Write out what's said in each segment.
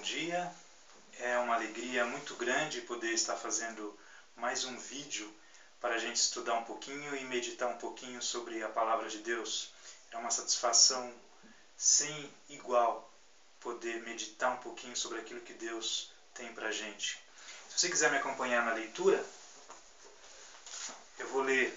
dia. É uma alegria muito grande poder estar fazendo mais um vídeo para a gente estudar um pouquinho e meditar um pouquinho sobre a Palavra de Deus. É uma satisfação sem igual poder meditar um pouquinho sobre aquilo que Deus tem para a gente. Se você quiser me acompanhar na leitura, eu vou ler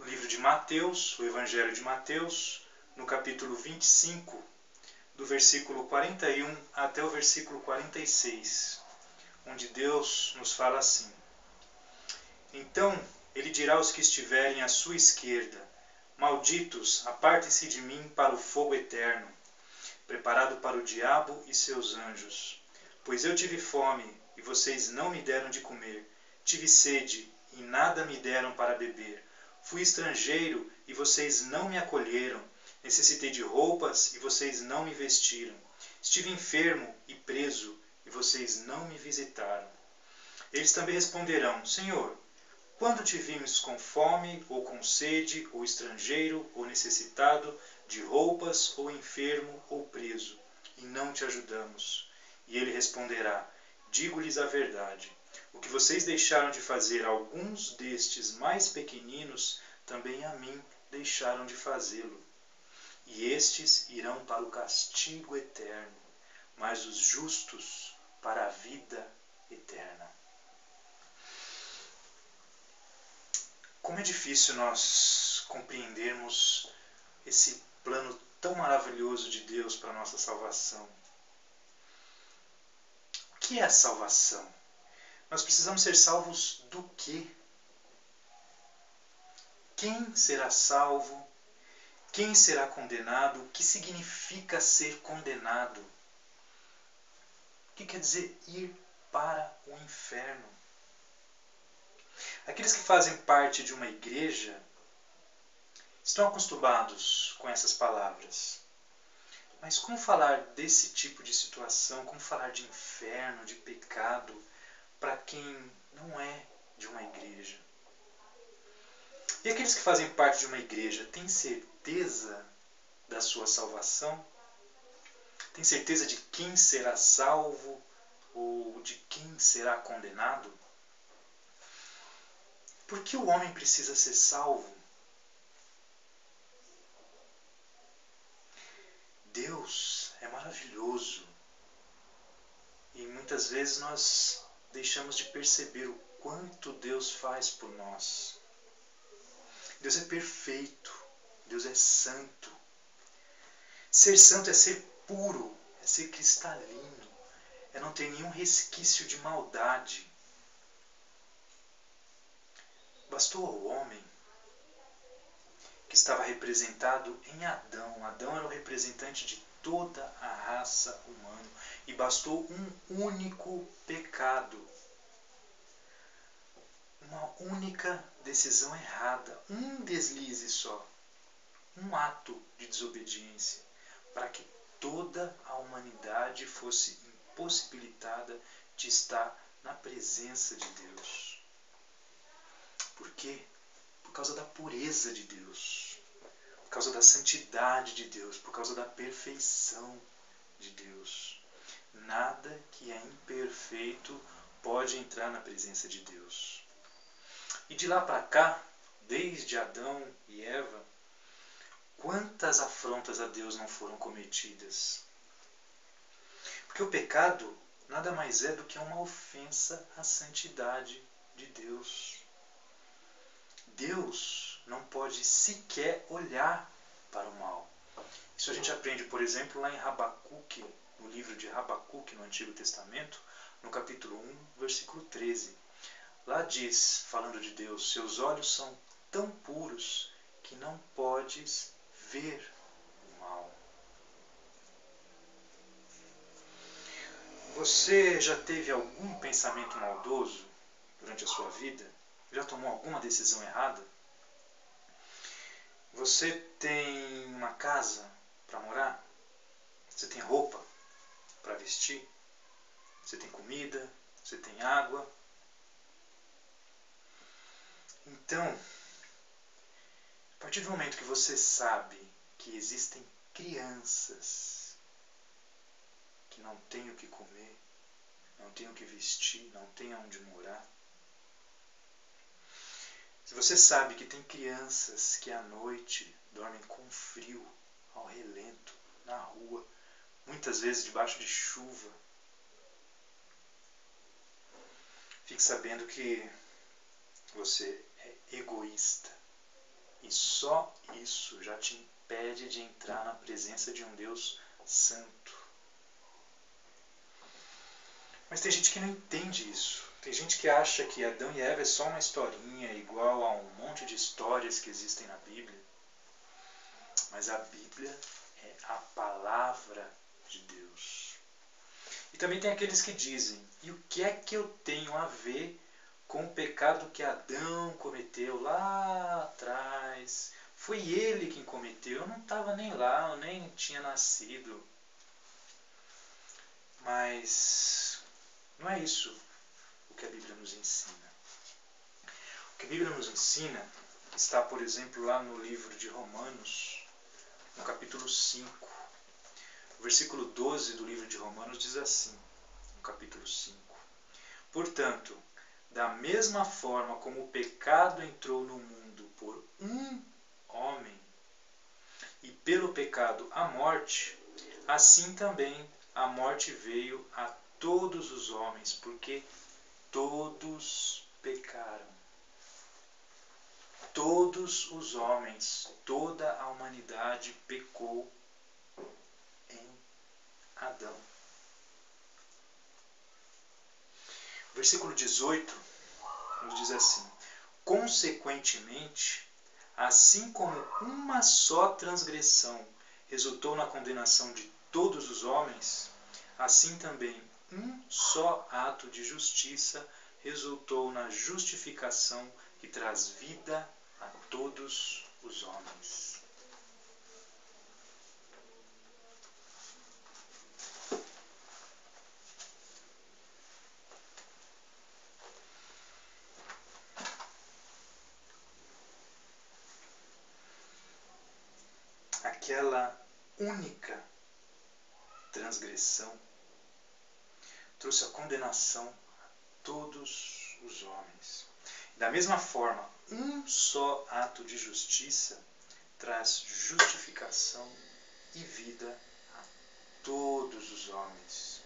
o livro de Mateus, o Evangelho de Mateus, no capítulo 25, do versículo 41 até o versículo 46, onde Deus nos fala assim: Então ele dirá aos que estiverem à sua esquerda: Malditos, apartem-se de mim para o fogo eterno, preparado para o diabo e seus anjos. Pois eu tive fome, e vocês não me deram de comer. Tive sede, e nada me deram para beber. Fui estrangeiro, e vocês não me acolheram. Necessitei de roupas, e vocês não me vestiram. Estive enfermo e preso, e vocês não me visitaram. Eles também responderão: Senhor, quando te vimos com fome, ou com sede, ou estrangeiro, ou necessitado, de roupas, ou enfermo, ou preso, e não te ajudamos? E ele responderá: Digo-lhes a verdade. O que vocês deixaram de fazer a alguns destes mais pequeninos, também a mim deixaram de fazê-lo. E estes irão para o castigo eterno, mas os justos para a vida eterna. Como é difícil nós compreendermos esse plano tão maravilhoso de Deus para a nossa salvação. O que é a salvação? Nós precisamos ser salvos do quê? Quem será salvo? Quem será condenado? O que significa ser condenado? O que quer dizer ir para o inferno? Aqueles que fazem parte de uma igreja estão acostumados com essas palavras. Mas como falar desse tipo de situação, como falar de inferno, de pecado, para quem não é de uma igreja? E aqueles que fazem parte de uma igreja têm certeza da sua salvação? Têm certeza de quem será salvo ou de quem será condenado? Por que o homem precisa ser salvo? Deus é maravilhoso e muitas vezes nós deixamos de perceber o quanto Deus faz por nós. Deus é perfeito, Deus é santo. Ser santo é ser puro, é ser cristalino, é não ter nenhum resquício de maldade. Bastou ao homem que estava representado em Adão. Adão era o representante de toda a raça humana. E bastou um único pecado, uma única decisão errada, um deslize só, um ato de desobediência, para que toda a humanidade fosse impossibilitada de estar na presença de Deus. Por quê? Por causa da pureza de Deus, por causa da santidade de Deus, por causa da perfeição de Deus. Nada que é imperfeito pode entrar na presença de Deus. E de lá para cá, desde Adão e Eva, quantas afrontas a Deus não foram cometidas? Porque o pecado nada mais é do que uma ofensa à santidade de Deus. Deus não pode sequer olhar para o mal. Isso a gente aprende, por exemplo, lá em Habacuque, no livro de Habacuque, no Antigo Testamento, no capítulo 1, versículo 13. Lá diz, falando de Deus: Seus olhos são tão puros que não podes ver o mal. Você já teve algum pensamento maldoso durante a sua vida? Já tomou alguma decisão errada? Você tem uma casa para morar? Você tem roupa para vestir? Você tem comida? Você tem água? Então, a partir do momento que você sabe que existem crianças que não tem o que comer, não tem o que vestir, não tem aonde morar. Se você sabe que tem crianças que à noite dormem com frio, ao relento, na rua, muitas vezes debaixo de chuva, fique sabendo que você é egoísta. E só isso já te impede de entrar na presença de um Deus santo. Mas tem gente que não entende isso. Tem gente que acha que Adão e Eva é só uma historinha igual a um monte de histórias que existem na Bíblia. Mas a Bíblia é a palavra de Deus. E também tem aqueles que dizem, e o que é que eu tenho a ver com o pecado que Adão cometeu lá atrás? Foi ele quem cometeu, eu não estava nem lá, eu nem tinha nascido. Mas não é isso o que a Bíblia nos ensina. O que a Bíblia nos ensina está, por exemplo, lá no livro de Romanos, no capítulo 5. O versículo 12 do livro de Romanos diz assim, no capítulo 5. Portanto, da mesma forma como o pecado entrou no mundo por um homem, e pelo pecado a morte, assim também a morte veio a todos os homens, porque todos pecaram. Todos os homens, toda a humanidade pecou em Adão. O versículo 18 nos diz assim: consequentemente, assim como uma só transgressão resultou na condenação de todos os homens, assim também um só ato de justiça resultou na justificação que traz vida a todos os homens. Aquela única transgressão trouxe a condenação a todos os homens. Da mesma forma, um só ato de justiça traz justificação e vida a todos os homens.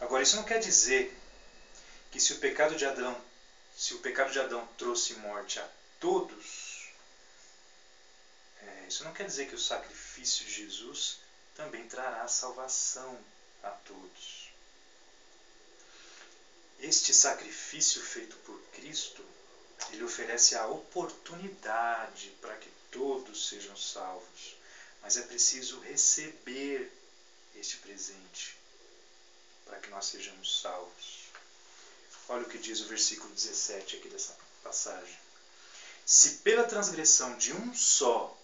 Agora, isso não quer dizer que se o pecado de Adão trouxe morte a todos, isso não quer dizer que o sacrifício de Jesus também trará salvação a todos. Este sacrifício feito por Cristo, ele oferece a oportunidade para que todos sejam salvos. Mas é preciso receber este presente para que nós sejamos salvos. Olha o que diz o versículo 17 aqui dessa passagem. Se pela transgressão de um só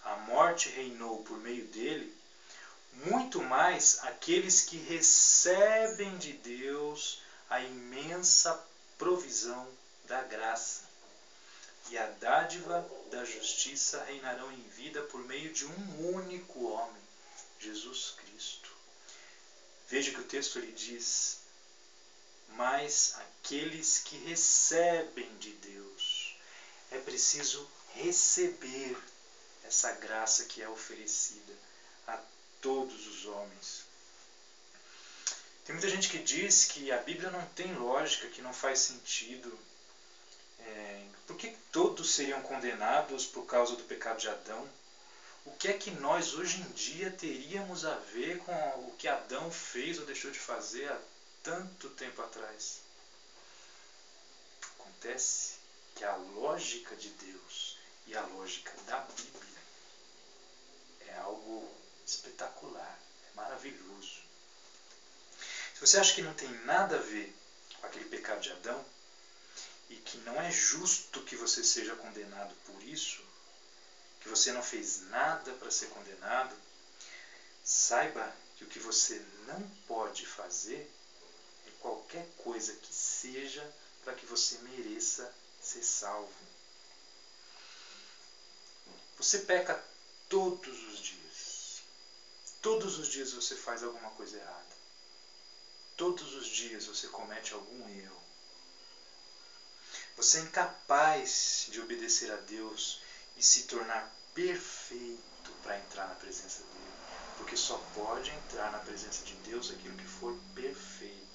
a morte reinou por meio dele, muito mais aqueles que recebem de Deus a imensa provisão da graça e a dádiva da justiça reinarão em vida por meio de um único homem, Jesus Cristo. Veja que o texto ele diz, mas aqueles que recebem de Deus. É preciso receber essa graça que é oferecida a todos os homens. Tem muita gente que diz que a Bíblia não tem lógica, que não faz sentido. Por que todos seriam condenados por causa do pecado de Adão? O que é que nós hoje em dia teríamos a ver com o que Adão fez ou deixou de fazer há tanto tempo atrás? Acontece que a lógica de Deus e a lógica da Bíblia é algo espetacular, é maravilhoso. Se você acha que não tem nada a ver com aquele pecado de Adão, e que não é justo que você seja condenado por isso, que você não fez nada para ser condenado, saiba que o que você não pode fazer é qualquer coisa que seja para que você mereça ser salvo. Você peca todos os dias. Todos os dias você faz alguma coisa errada. Todos os dias você comete algum erro. Você é incapaz de obedecer a Deus e se tornar perfeito para entrar na presença dele. Porque só pode entrar na presença de Deus aquilo que for perfeito.